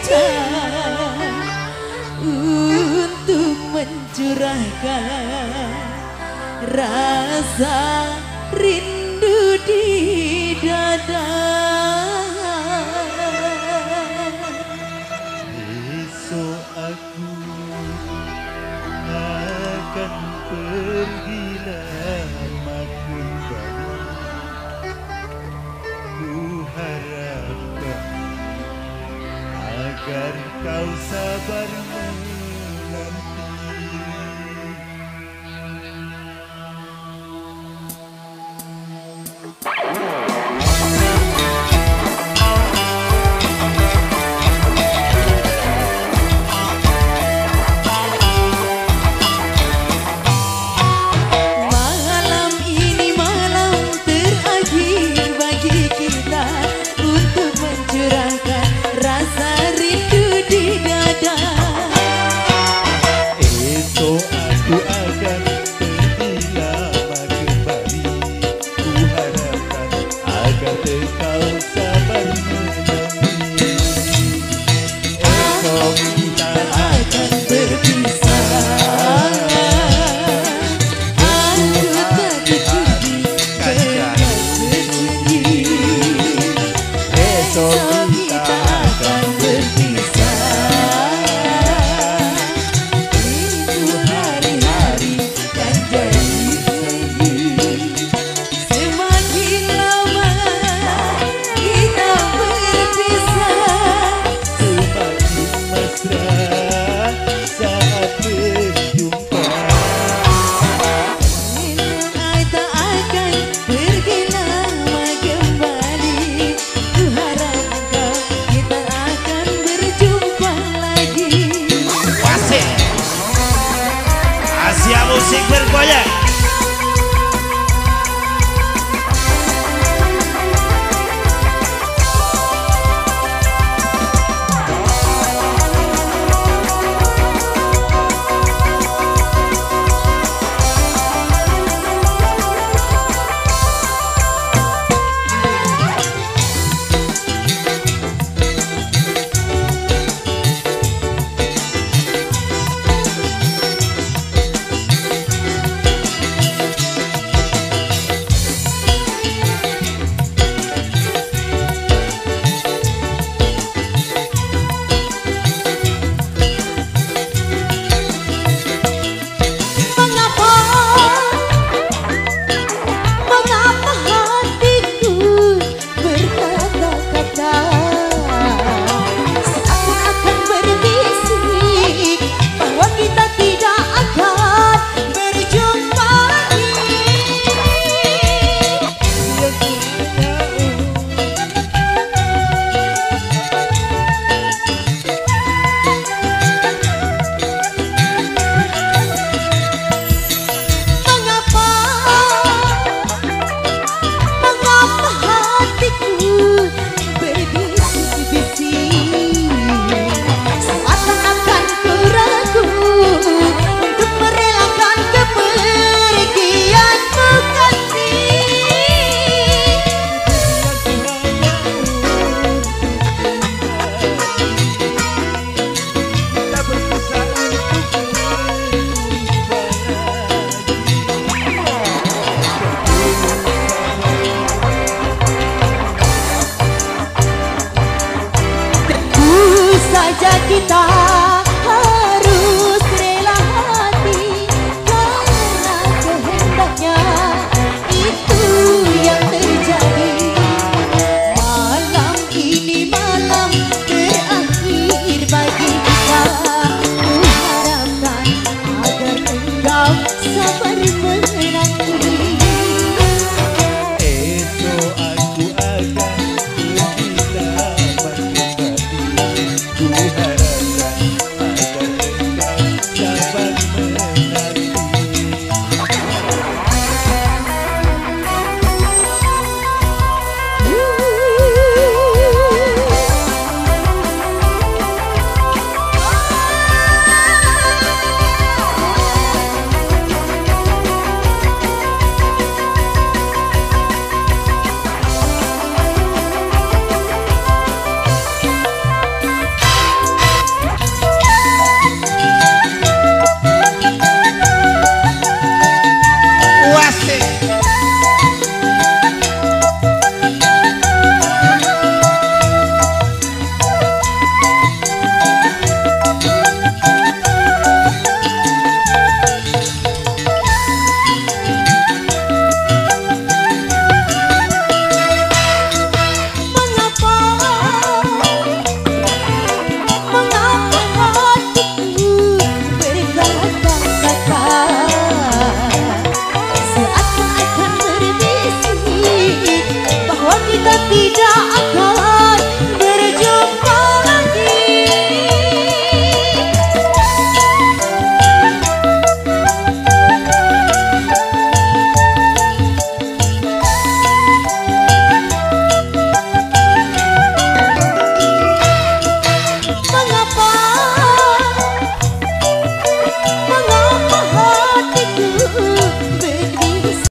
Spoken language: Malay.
hujan untuk mencurahkan rasa rindu di dada. Besok aku akan pergi lama kembali. Ku harapkan agar kau sabar menanti. Malam ini malam terakhir bagi kita untuk mencurahkan rasa rindu di dada. Esok aku akan pergi lama kembali. Ku harapkan agar kau sabar menanti. Esok kita akan berpisah. Aku tak bercuti dengan sedih. Esok kita akan berpisah. Itu hari-hari kan jadi sedih. Semakin lama kita berpisah, Semakin mesra saat berjumpa. I tak akan pergi lama kembali. Ku harap kau kita akan berjumpa lagi. Wasik Asia Musik bergoyang. Mengapa hatiku berkata-kata seakan-akan berbisik bahwa kita tidak akan berjumpa lagi. Mengapa hatiku berbisik-bisik seakan-akan ku ragu untuk merelakan kepergianmu Tak berpisah untuk Tentu saja kita harus rela hati karena kehendaknya itu yang terjadi. Malam ini malam terakhir bagi kita. Ku harapkan agar engkau sabar menanti. esok aku akan pergi lama kembali. Ku harap